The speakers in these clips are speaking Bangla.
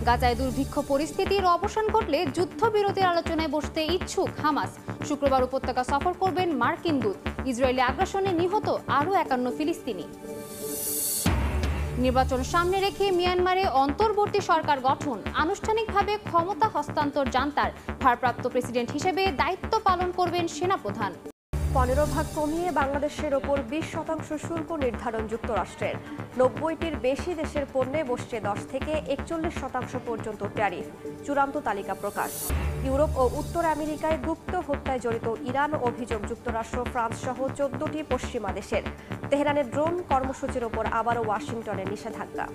গাজায় দুর্ভিক্ষ পরিস্থিতির অবসান ঘটলে যুদ্ধবিরতির আলোচনায় বসতে ইচ্ছুক হামাস। শুক্রবার উপত্যকা সফর করবেন মার্কিন দূত। ইসরায়েলি আগ্রাসনে নিহত আরও 51 ফিলিস্তিনি। নির্বাচন সামনে রেখে মিয়ানমারে অন্তর্বর্তী সরকার গঠন, আনুষ্ঠানিকভাবে ক্ষমতা হস্তান্তর জান্তার। ভারপ্রাপ্ত প্রেসিডেন্ট হিসেবে দায়িত্ব পালন করবেন সেনাপ্রধান। 15 ভাগ কমিয়ে বাংলাদেশের ওপর 20% শুল্ক নির্ধারণ যুক্তরাষ্ট্রের। 90টির বেশি দেশের পণ্যে বসছে 10 থেকে 41% পর্যন্ত ট্যারিফ। চূড়ান্ত তালিকা প্রকাশ। ইউরোপ ও উত্তর আমেরিকায় গুপ্ত হত্যায় জড়িত ইরান অভিযোগ যুক্তরাষ্ট্র, ফ্রান্স সহ 14টি পশ্চিমা দেশের। তেহরানের ড্রোন কর্মসূচির ওপর আবারও ওয়াশিংটনের নিষেধাজ্ঞা।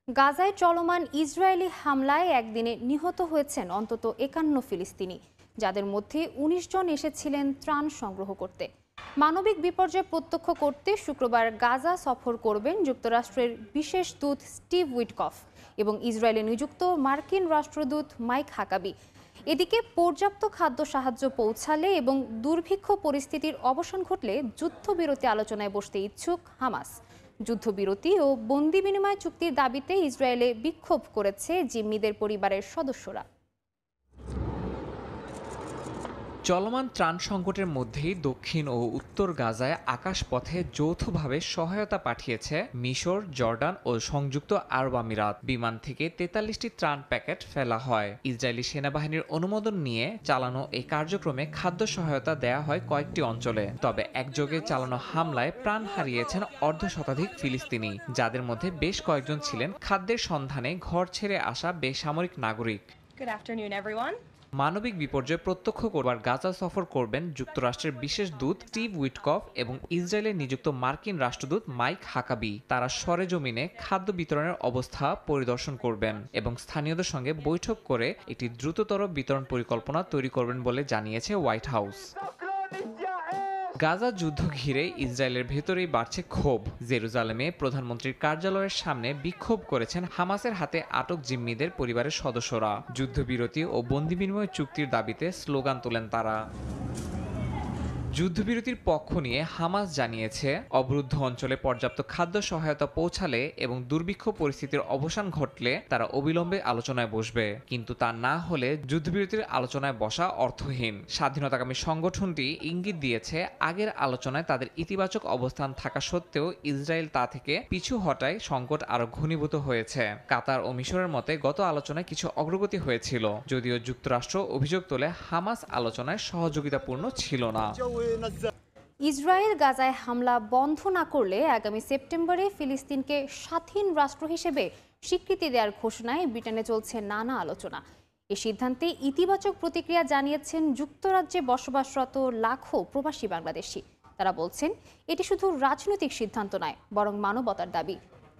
গাজায় চলমান ইসরায়েলি হামলায় একদিনে নিহত হয়েছেন অন্তত 51 ফিলিস্তিনি, যাদের মধ্যে 19 জন এসেছিলেন ত্রাণ সংগ্রহ করতে। মানবিক বিপর্যয় প্রত্যক্ষ করতে শুক্রবার গাজা সফর করবেন যুক্তরাষ্ট্রের বিশেষ দূত স্টিভ উইটকফ এবং ইসরায়েলে নিযুক্ত মার্কিন রাষ্ট্রদূত মাইক হাকাবি। এদিকে পর্যাপ্ত খাদ্য সাহায্য পৌঁছালে এবং দুর্ভিক্ষ পরিস্থিতির অবসান ঘটলে যুদ্ধবিরতি আলোচনায় বসতে ইচ্ছুক হামাস। যুদ্ধবিরতি ও বন্দি বিনিময় চুক্তির দাবিতে ইসরায়েলে বিক্ষোভ করেছে জিম্মিদের পরিবারের সদস্যরা। চলমান ত্রাণ সংকটের মধ্যেই দক্ষিণ ও উত্তর গাজায় আকাশপথে যৌথভাবে সহায়তা পাঠিয়েছে মিশর, জর্ডান ও সংযুক্ত আরব আমিরাত। বিমান থেকে 43টি ত্রাণ প্যাকেট ফেলা হয়। ইসরায়েলি সেনাবাহিনীর অনুমোদন নিয়ে চালানো এই কার্যক্রমে খাদ্য সহায়তা দেয়া হয় কয়েকটি অঞ্চলে। তবে একযোগে চালানো হামলায় প্রাণ হারিয়েছেন অর্ধশতাধিক ফিলিস্তিনি, যাদের মধ্যে বেশ কয়েকজন ছিলেন খাদ্যের সন্ধানে ঘর ছেড়ে আসা বেসামরিক নাগরিক। Good afternoon, everyone. মানবিক বিপর্যয় প্রত্যক্ষ করবার গাজা সফর করবেন যুক্তরাষ্ট্রের বিশেষ দূত স্টিভ উইটকফ এবং ইসরায়েলে নিযুক্ত মার্কিন রাষ্ট্রদূত মাইক হাকাবি। তারা সরেজমিনে খাদ্য বিতরণের অবস্থা পরিদর্শন করবেন এবং স্থানীয়দের সঙ্গে বৈঠক করে একটি দ্রুততর বিতরণ পরিকল্পনা তৈরি করবেন বলে জানিয়েছে হোয়াইট হাউস। গাজা যুদ্ধ ঘিরে ইসরায়েলের ভেতরেই বাড়ছে ক্ষোভ। জেরুজালেমে প্রধানমন্ত্রীর কার্যালয়ের সামনে বিক্ষোভ করেছেন হামাসের হাতে আটক জিম্মিদের পরিবারের সদস্যরা। যুদ্ধবিরতি ও বন্দি বিনিময় চুক্তির দাবিতে স্লোগান তোলেন তারা। যুদ্ধবিরতির পক্ষ নিয়ে হামাস জানিয়েছে, অবরুদ্ধ অঞ্চলে পর্যাপ্ত খাদ্য সহায়তা পৌঁছালে এবং দুর্ভিক্ষ পরিস্থিতির অবসান ঘটলে তারা অবিলম্বে আলোচনায় বসবে। কিন্তু তা না হলে যুদ্ধবিরতির আলোচনায় বসা অর্থহীন। স্বাধীনতাকামী সংগঠনটি ইঙ্গিত দিয়েছে, আগের আলোচনায় তাদের ইতিবাচক অবস্থান থাকা সত্ত্বেও ইসরায়েল তা থেকে পিছু হটায় সংকট আরো ঘনীভূত হয়েছে। কাতার ও মিশরের মতে গত আলোচনায় কিছু অগ্রগতি হয়েছিল, যদিও যুক্তরাষ্ট্র অভিযোগ তোলে হামাস আলোচনায় সহযোগিতাপূর্ণ ছিল না। ইসরায়েল গাজায় হামলা বন্ধ না করলে আগামী সেপ্টেম্বরে ফিলিস্তিনকে স্বাধীন রাষ্ট্র হিসেবে স্বীকৃতি দেওয়ার ঘোষণায় ব্রিটেনে চলছে নানা আলোচনা। এই সিদ্ধান্তে ইতিবাচক প্রতিক্রিয়া জানিয়েছেন যুক্তরাজ্যে বসবাসরত লাখো প্রবাসী বাংলাদেশি। তারা বলছেন, এটি শুধু রাজনৈতিক সিদ্ধান্ত নয়, বরং মানবতার দাবি।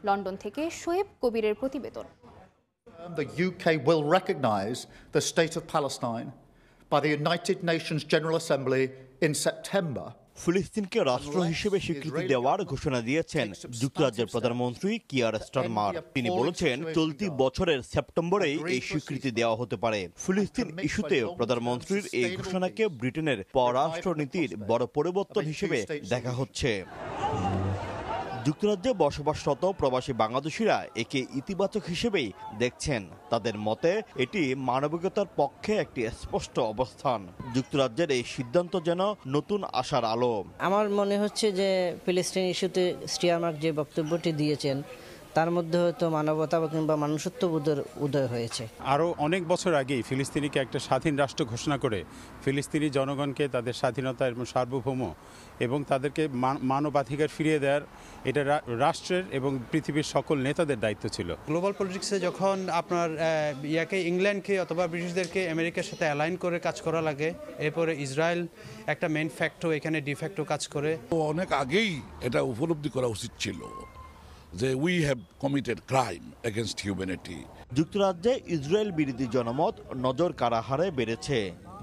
লন্ডন থেকে শোয়েব কবিরের প্রতিবেদন। The UK will recognise the state of Palestine by the United Nations General Assembly in September. ফিলিস্তিনকে রাষ্ট্র হিসেবে স্বীকৃতি দেওয়ার ঘোষণা দিয়েছেন যুক্তরাজ্যের প্রধানমন্ত্রী কিয়ার স্টারমার। তিনি বলেছেন, চলতি বছরের সেপ্টেম্বরেই এই স্বীকৃতি দেওয়া হতে পারে। ফিলিস্তিন ইস্যুতে প্রধানমন্ত্রীর এই ঘোষণাকে ব্রিটেনের পররাষ্ট্র নীতির বড় পরিবর্তন হিসেবে দেখা হচ্ছে। যুক্তরাজ্যে বসবাসরত প্রবাসী বাংলাদেশিরা একে ইতিবাচক হিসেবেই দেখছেন। তাদের মতে এটি মানবিকতার পক্ষে একটি স্পষ্ট অবস্থান। যুক্তরাজ্যের এই সিদ্ধান্ত যেন নতুন আশার আলো। আমার মনে হচ্ছে যে ফিলিস্তিন ইস্যুতে স্টিয়ারমার যে বক্তব্যটি দিয়েছেন তার মধ্যে হয়তো মানবতা কিংবা মনুষ্যত্ববোধের উদয় হয়েছে। আরও অনেক বছর আগেই ফিলিস্তিনিকে একটা স্বাধীন রাষ্ট্র ঘোষণা করে ফিলিস্তিনি জনগণকে তাদের স্বাধীনতা এবং সার্বভৌম এবং তাদেরকে মানবাধিকার ফিরিয়ে দেওয়ার এটা রাষ্ট্রের এবং পৃথিবীর সকল নেতাদের দায়িত্ব ছিল। গ্লোবাল পলিটিক্সে যখন আপনার ইংল্যান্ডকে অথবা ব্রিটিশদেরকে আমেরিকার সাথে অ্যালাইন করে কাজ করা লাগে, এরপরে ইসরায়েল একটা মেইন ফ্যাক্টর, এখানে ডিফ্যাক্টো কাজ করে। অনেক আগেই এটা উপলব্ধি করা উচিত ছিল যে we have committed crime against humanity. যুক্তরাজ্যে ইসরায়েল বিরোধী জনমত নজর কাড়া হারে বেড়েছে।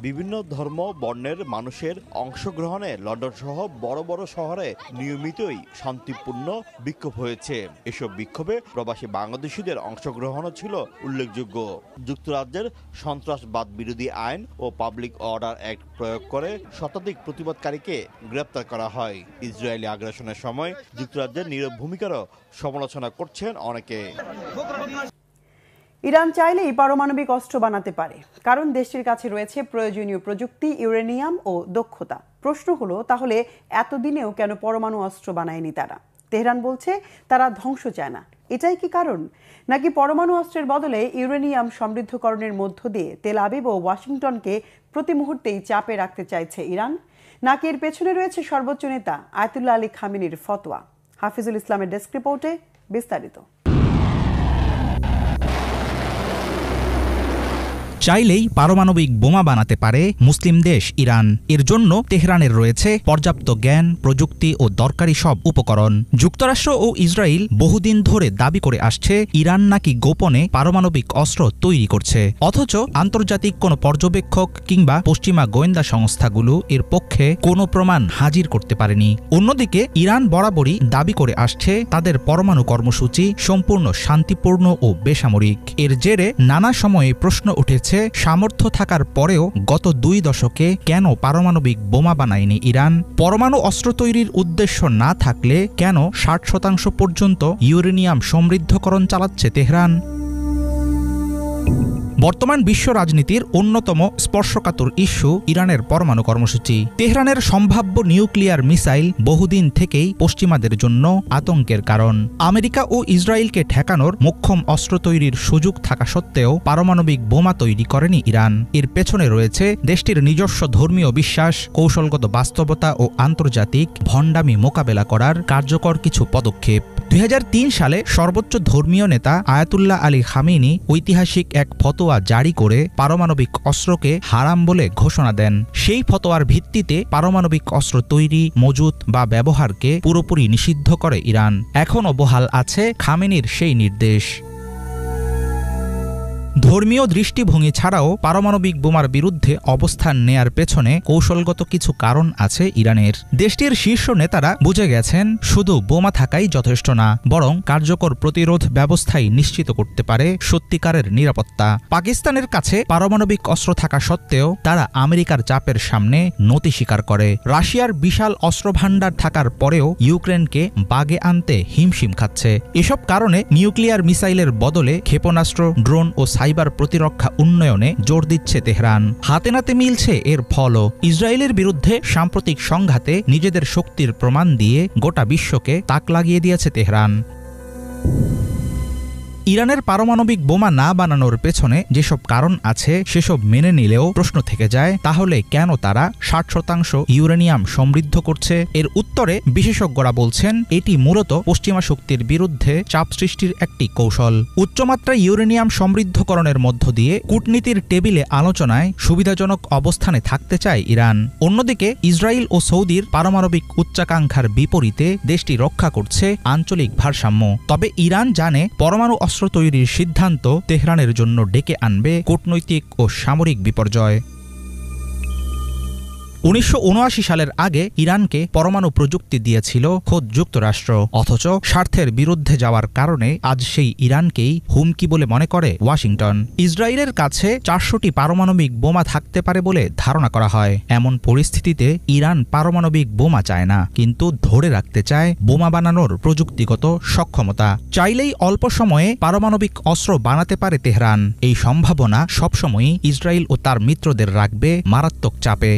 বিভিন্ন ধর্ম বর্ণের মানুষের অংশগ্রহণে লন্ডন সহ বড় বড় শহরে নিয়মিতই শান্তিপূর্ণ বিক্ষোভ হয়েছে। এসব বিক্ষোভে প্রবাসী বাংলাদেশিদের অংশগ্রহণও ছিল উল্লেখযোগ্য। যুক্তরাজ্যের সন্ত্রাসবাদ বিরোধী আইন ও পাবলিক অর্ডার অ্যাক্ট প্রয়োগ করে শতাধিক প্রতিবাদকারীকে গ্রেপ্তার করা হয়। ইসরায়েলি আগ্রাসনের সময় যুক্তরাজ্যের নীরব ভূমিকারও সমালোচনা করছেন অনেকে। ইরান চাইলেই পারমাণবিক অস্ত্র বানাতে পারে, কারণ দেশটির কাছে রয়েছে প্রয়োজনীয় প্রযুক্তি, ইউরেনিয়াম ও দক্ষতা। প্রশ্ন হলো, তাহলে এতদিনেও কেন পরমাণু অস্ত্র বানায়নি তারা? তেহরান বলছে তারা ধ্বংস চায় না। এটাই কি কারণ? নাকি পরমাণু অস্ত্রের বদলে ইউরেনিয়াম সমৃদ্ধকরণের মধ্য দিয়ে তেল আবিব ও ওয়াশিংটনকে প্রতি মুহূর্তেই চাপে রাখতে চাইছে ইরান? নাকি এর পেছনে রয়েছে সর্বোচ্চ নেতা আয়াতুল্লাহ আলী খামেনির ফতোয়া? হাফিজুল ইসলামের ডেস্ক রিপোর্টে বিস্তারিত। চাইলেই পারমাণবিক বোমা বানাতে পারে মুসলিম দেশ ইরান। এর জন্য তেহরানের রয়েছে পর্যাপ্ত জ্ঞান, প্রযুক্তি ও দরকারি সব উপকরণ। যুক্তরাষ্ট্র ও ইসরায়েল বহুদিন ধরে দাবি করে আসছে ইরান নাকি গোপনে পারমাণবিক অস্ত্র তৈরি করছে, অথচ আন্তর্জাতিক কোনো পর্যবেক্ষক কিংবা পশ্চিমা গোয়েন্দা সংস্থাগুলো এর পক্ষে কোনো প্রমাণ হাজির করতে পারেনি। অন্যদিকে ইরান বরাবরই দাবি করে আসছে তাদের পরমাণু কর্মসূচি সম্পূর্ণ শান্তিপূর্ণ ও বেসামরিক। এর জেরে নানা সময়ে প্রশ্ন উঠেছে, সামর্থ্য থাকার পরেও গত 2 দশকে কেন পারমাণবিক বোমা বানায়নি ইরান? পরমাণু অস্ত্র তৈরির উদ্দেশ্য না থাকলে কেন 60% পর্যন্ত ইউরেনিয়াম সমৃদ্ধকরণ চালাচ্ছে তেহরান? বর্তমান বিশ্ব রাজনীতির অন্যতম স্পর্শকাতর ইস্যু ইরানের পরমাণু কর্মসূচি। তেহরানের সম্ভাব্য নিউক্লিয়ার মিসাইল বহুদিন থেকেই পশ্চিমাদের জন্য আতঙ্কের কারণ। আমেরিকা ও ইসরায়েলকে ঠেকানোর মোক্ষম অস্ত্র তৈরির সুযোগ থাকা সত্ত্বেও পারমাণবিক বোমা তৈরি করেনি ইরান। এর পেছনে রয়েছে দেশটির নিজস্ব ধর্মীয় বিশ্বাস, কৌশলগত বাস্তবতা ও আন্তর্জাতিক ভণ্ডামি মোকাবেলা করার কার্যকর কিছু পদক্ষেপ। 2003 সালে সর্বোচ্চ ধর্মীয় নেতা আয়াতুল্লাহ আলী খামেনি ঐতিহাসিক এক ফতোয়া জারি করে পারমাণবিক অস্ত্রকে হারাম বলে ঘোষণা দেন। সেই ফতোয়ার ভিত্তিতে পারমাণবিক অস্ত্র তৈরি, মজুত বা ব্যবহারকে পুরোপুরি নিষিদ্ধ করে ইরান। এখনও বহাল আছে খামেনির সেই নির্দেশ। ধর্মীয় দৃষ্টিভঙ্গি ছাড়াও পারমাণবিক বোমার বিরুদ্ধে অবস্থান নেয়ার পেছনে কৌশলগত কিছু কারণ আছে ইরানের। দেশটির শীর্ষ নেতারা বুঝে গেছেন শুধু বোমা থাকাই যথেষ্ট না, বরং কার্যকর প্রতিরোধ ব্যবস্থাই নিশ্চিত করতে পারে সত্যিকারের নিরাপত্তা। পাকিস্তানের কাছে পারমাণবিক অস্ত্র থাকা সত্ত্বেও তারা আমেরিকার চাপের সামনে নতি স্বীকার করে। রাশিয়ার বিশাল অস্ত্রভাণ্ডার থাকার পরেও ইউক্রেনকে বাগে আনতে হিমশিম খাচ্ছে। এসব কারণে নিউক্লিয়ার মিসাইলের বদলে ক্ষেপণাস্ত্র, ড্রোন ও সাইবার প্রতিরক্ষা উন্নয়নে জোর দিচ্ছে তেহরান। হাতে নাতে মিলছে এর ফলও। ইসরায়েলের বিরুদ্ধে সাম্প্রতিক সংঘাতে নিজেদের শক্তির প্রমাণ দিয়ে গোটা বিশ্বকে তাক লাগিয়ে দিয়েছে তেহরান। ইরানের পারমাণবিক বোমা না বানানোর পেছনে যেসব কারণ আছে সেসব মেনে নিলেও প্রশ্ন থেকে যায়, তাহলে কেন তারা 60% ইউরেনিয়াম সমৃদ্ধ করছে? এর উত্তরে বিশেষজ্ঞরা বলছেন এটি মূলত পশ্চিমা শক্তির বিরুদ্ধে চাপ সৃষ্টির একটি কৌশল। উচ্চমাত্রায় ইউরেনিয়াম সমৃদ্ধকরণের মধ্য দিয়ে কূটনীতির টেবিলে আলোচনায় সুবিধাজনক অবস্থানে থাকতে চায় ইরান। অন্যদিকে ইসরায়েল ও সৌদির পারমাণবিক উচ্চাকাঙ্ক্ষার বিপরীতে দেশটি রক্ষা করছে আঞ্চলিক ভারসাম্য। তবে ইরান জানে পরমাণু অস্ত্র তৈরির সিদ্ধান্ত তেহরানের জন্য ডেকে আনবে কূটনৈতিক ও সামরিক বিপর্যয়। 1979 সালের আগে ইরানকে পরমাণু প্রযুক্তি দিয়েছিল খোদ যুক্তরাষ্ট্র, অথচ স্বার্থের বিরুদ্ধে যাওয়ার কারণে আজ সেই ইরানকেই হুমকি বলে মনে করে ওয়াশিংটন। ইসরায়েলের কাছে 400টি পারমাণবিক বোমা থাকতে পারে বলে ধারণা করা হয়। এমন পরিস্থিতিতে ইরান পারমাণবিক বোমা চায় না, কিন্তু ধরে রাখতে চায় বোমা বানানোর প্রযুক্তিগত সক্ষমতা। চাইলেই অল্প সময়ে পারমাণবিক অস্ত্র বানাতে পারে তেহরান। এই সম্ভাবনা সবসময়ই ইসরায়েল ও তার মিত্রদের রাখবে মারাত্মক চাপে।